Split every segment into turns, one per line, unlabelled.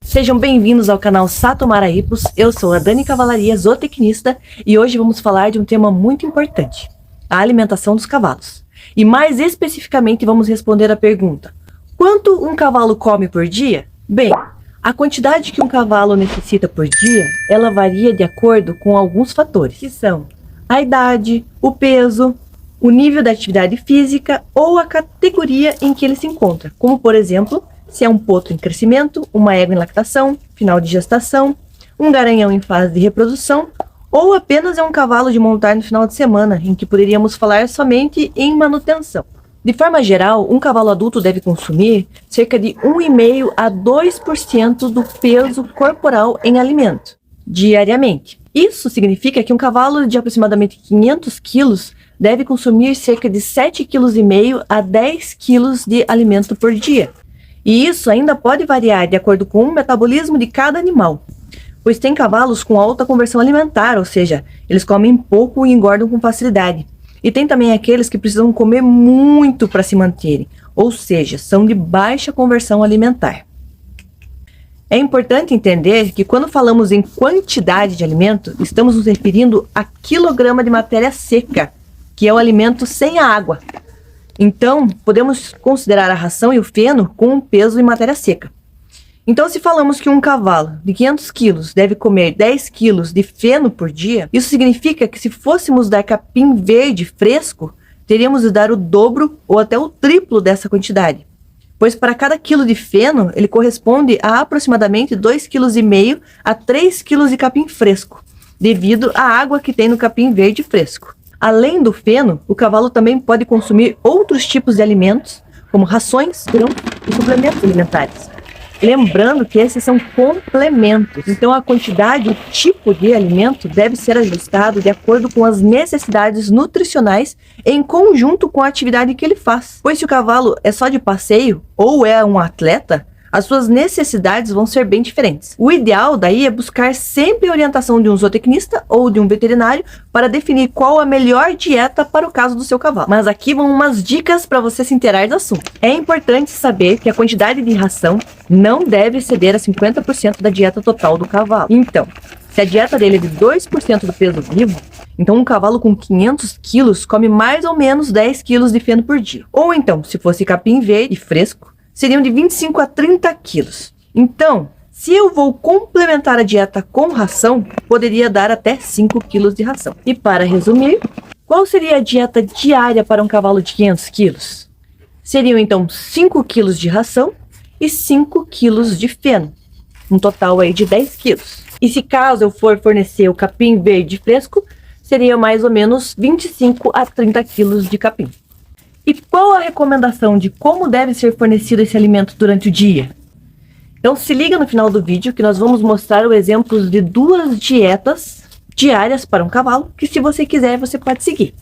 Sejam bem-vindos ao canal Sato Maraípos. Eu sou a Dani Cavalaria, zootecnista, e hoje vamos falar de um tema muito importante: a alimentação dos cavalos. E mais especificamente vamos responder a pergunta: quanto um cavalo come por dia? Bem, a quantidade que um cavalo necessita por dia, ela varia de acordo com alguns fatores, que são a idade, o peso, o nível da atividade física ou a categoria em que ele se encontra, como por exemplo, se é um potro em crescimento, uma égua em lactação, final de gestação, um garanhão em fase de reprodução, ou apenas é um cavalo de montar no final de semana, em que poderíamos falar somente em manutenção. De forma geral, um cavalo adulto deve consumir cerca de 1,5% a 2% do peso corporal em alimento, diariamente. Isso significa que um cavalo de aproximadamente 500 quilos deve consumir cerca de 7,5 kg a 10 kg de alimento por dia. E isso ainda pode variar de acordo com o metabolismo de cada animal, pois tem cavalos com alta conversão alimentar, ou seja, eles comem pouco e engordam com facilidade. E tem também aqueles que precisam comer muito para se manterem, ou seja, são de baixa conversão alimentar. É importante entender que quando falamos em quantidade de alimento, estamos nos referindo a quilograma de matéria seca, que é o alimento sem a água. Então, podemos considerar a ração e o feno com um peso em matéria seca. Então, se falamos que um cavalo de 500 quilos deve comer 10 quilos de feno por dia, isso significa que se fôssemos dar capim verde fresco, teríamos de dar o dobro ou até o triplo dessa quantidade. Pois para cada quilo de feno, ele corresponde a aproximadamente 2,5 kg a 3 kg de capim fresco, devido à água que tem no capim verde fresco. Além do feno, o cavalo também pode consumir outros tipos de alimentos, como rações, grãos e suplementos alimentares. Lembrando que esses são complementos, então a quantidade e o tipo de alimento deve ser ajustado de acordo com as necessidades nutricionais em conjunto com a atividade que ele faz. Pois se o cavalo é só de passeio ou é um atleta, as suas necessidades vão ser bem diferentes. O ideal daí é buscar sempre a orientação de um zootecnista ou de um veterinário para definir qual a melhor dieta para o caso do seu cavalo. Mas aqui vão umas dicas para você se inteirar do assunto. É importante saber que a quantidade de ração não deve exceder a 50% da dieta total do cavalo. Então, se a dieta dele é de 2% do peso vivo, então um cavalo com 500 quilos come mais ou menos 10 quilos de feno por dia. Ou então, se fosse capim verde fresco, seriam de 25 a 30 quilos. Então, se eu vou complementar a dieta com ração, poderia dar até 5 quilos de ração. E para resumir, qual seria a dieta diária para um cavalo de 500 quilos? Seriam então 5 quilos de ração e 5 quilos de feno, um total aí de 10 quilos. E se caso eu for fornecer o capim verde fresco, seria mais ou menos 25 a 30 quilos de capim. E qual a recomendação de como deve ser fornecido esse alimento durante o dia? Então se liga no final do vídeo que nós vamos mostrar o exemplo de 2 dietas diárias para um cavalo, que se você quiser você pode seguir.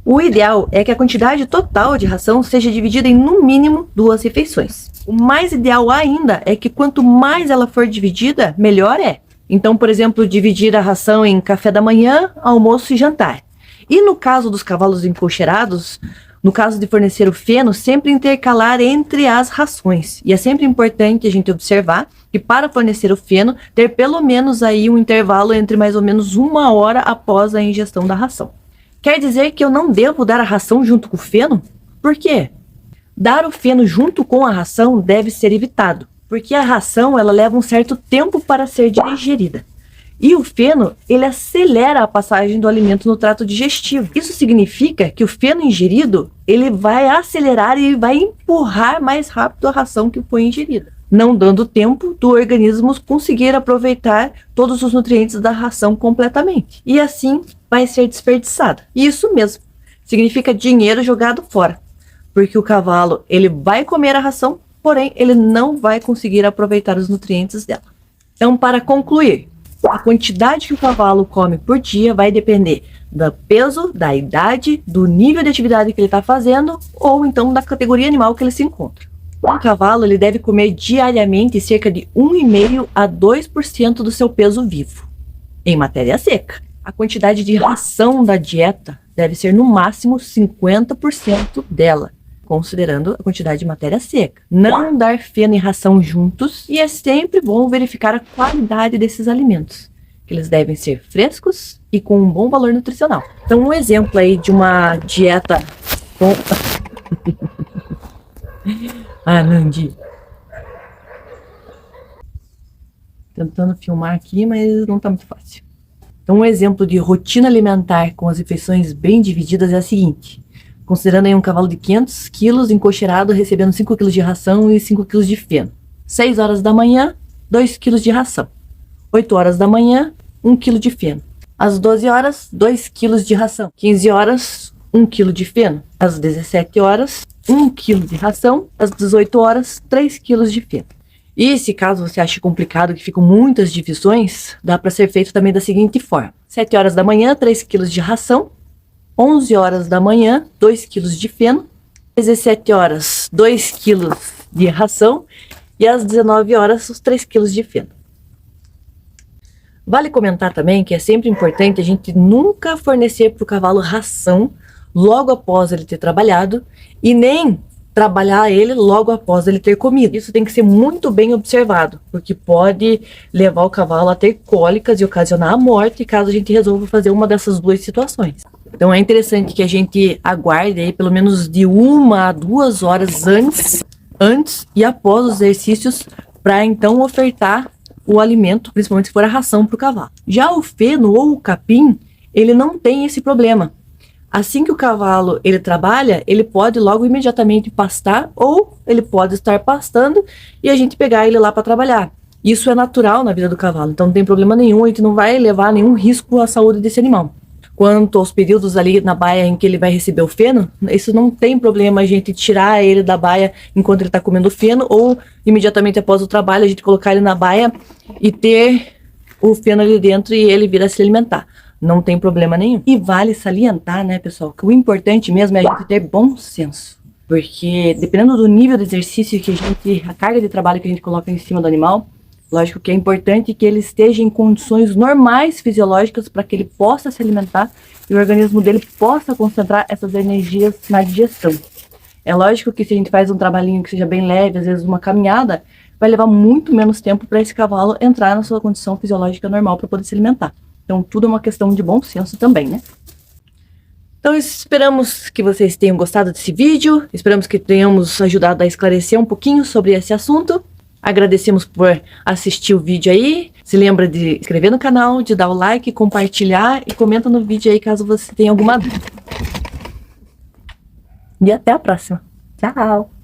O ideal é que a quantidade total de ração seja dividida em no mínimo 2 refeições. O mais ideal ainda é que quanto mais ela for dividida, melhor é. Então, por exemplo, dividir a ração em café da manhã, almoço e jantar. E no caso dos cavalos encocheirados, no caso de fornecer o feno, sempre intercalar entre as rações. E é sempre importante a gente observar que para fornecer o feno, ter pelo menos aí um intervalo entre mais ou menos 1 hora após a ingestão da ração. Quer dizer que eu não devo dar a ração junto com o feno? Por quê? Dar o feno junto com a ração deve ser evitado, porque a ração ela leva um certo tempo para ser digerida. E o feno, ele acelera a passagem do alimento no trato digestivo. Isso significa que o feno ingerido, ele vai acelerar e vai empurrar mais rápido a ração que foi ingerida, não dando tempo do organismo conseguir aproveitar todos os nutrientes da ração completamente. E assim vai ser desperdiçada. Isso mesmo, significa dinheiro jogado fora, porque o cavalo, ele vai comer a ração, porém ele não vai conseguir aproveitar os nutrientes dela. Então, para concluir, a quantidade que o cavalo come por dia vai depender do peso, da idade, do nível de atividade que ele está fazendo ou então da categoria animal que ele se encontra. Um cavalo ele deve comer diariamente cerca de 1,5% a 2% do seu peso vivo, em matéria seca. A quantidade de ração da dieta deve ser no máximo 50% dela. considerando a quantidade de matéria seca. Não dar feno e ração juntos, e é sempre bom verificar a qualidade desses alimentos, que eles devem ser frescos e com um bom valor nutricional. Então, um exemplo aí de uma dieta com... Ah, Nandi. Tentando filmar aqui, mas não tá muito fácil. Então, um exemplo de rotina alimentar com as refeições bem divididas é a seguinte. Considerando aí um cavalo de 500 quilos encocheirado, recebendo 5 quilos de ração e 5 quilos de feno. 6 horas da manhã, 2 quilos de ração. 8 horas da manhã, 1 quilo de feno. Às 12 horas, 2 quilos de ração. 15 horas, 1 quilo de feno. Às 17 horas, 1 quilo de ração. Às 18 horas, 3 quilos de feno. E se caso você ache complicado, que ficam muitas divisões, dá para ser feito também da seguinte forma. 7 horas da manhã, 3 quilos de ração. 11 horas da manhã, 2 quilos de feno. 17 horas, 2 quilos de ração. E às 19 horas, os 3 quilos de feno. Vale comentar também que é sempre importante a gente nunca fornecer para o cavalo ração logo após ele ter trabalhado e nem trabalhar ele logo após ele ter comido. Isso tem que ser muito bem observado, porque pode levar o cavalo a ter cólicas e ocasionar a morte caso a gente resolva fazer uma dessas duas situações. Então é interessante que a gente aguarde aí pelo menos de 1 a 2 horas antes e após os exercícios para então ofertar o alimento, principalmente se for a ração para o cavalo. Já o feno ou o capim, ele não tem esse problema. Assim que o cavalo ele trabalha, ele pode logo imediatamente pastar ou ele pode estar pastando e a gente pegar ele lá para trabalhar. Isso é natural na vida do cavalo, então não tem problema nenhum, a gente não vai levar nenhum risco à saúde desse animal. Quanto aos períodos ali na baia em que ele vai receber o feno, isso não tem problema a gente tirar ele da baia enquanto ele está comendo o feno ou imediatamente após o trabalho a gente colocar ele na baia e ter o feno ali dentro e ele vir a se alimentar. Não tem problema nenhum. E vale salientar, né, pessoal, que o importante mesmo é a gente ter bom senso. Porque dependendo do nível de exercício que a carga de trabalho que a gente coloca em cima do animal, lógico que é importante que ele esteja em condições normais fisiológicas para que ele possa se alimentar e o organismo dele possa concentrar essas energias na digestão. É lógico que se a gente faz um trabalhinho que seja bem leve, às vezes uma caminhada, vai levar muito menos tempo para esse cavalo entrar na sua condição fisiológica normal para poder se alimentar. Então, tudo é uma questão de bom senso também, né? Então, esperamos que vocês tenham gostado desse vídeo. Esperamos que tenhamos ajudado a esclarecer um pouquinho sobre esse assunto. Agradecemos por assistir o vídeo aí. Se lembra de se inscrever no canal, de dar o like, compartilhar e comenta no vídeo aí caso você tenha alguma dúvida. E até a próxima. Tchau!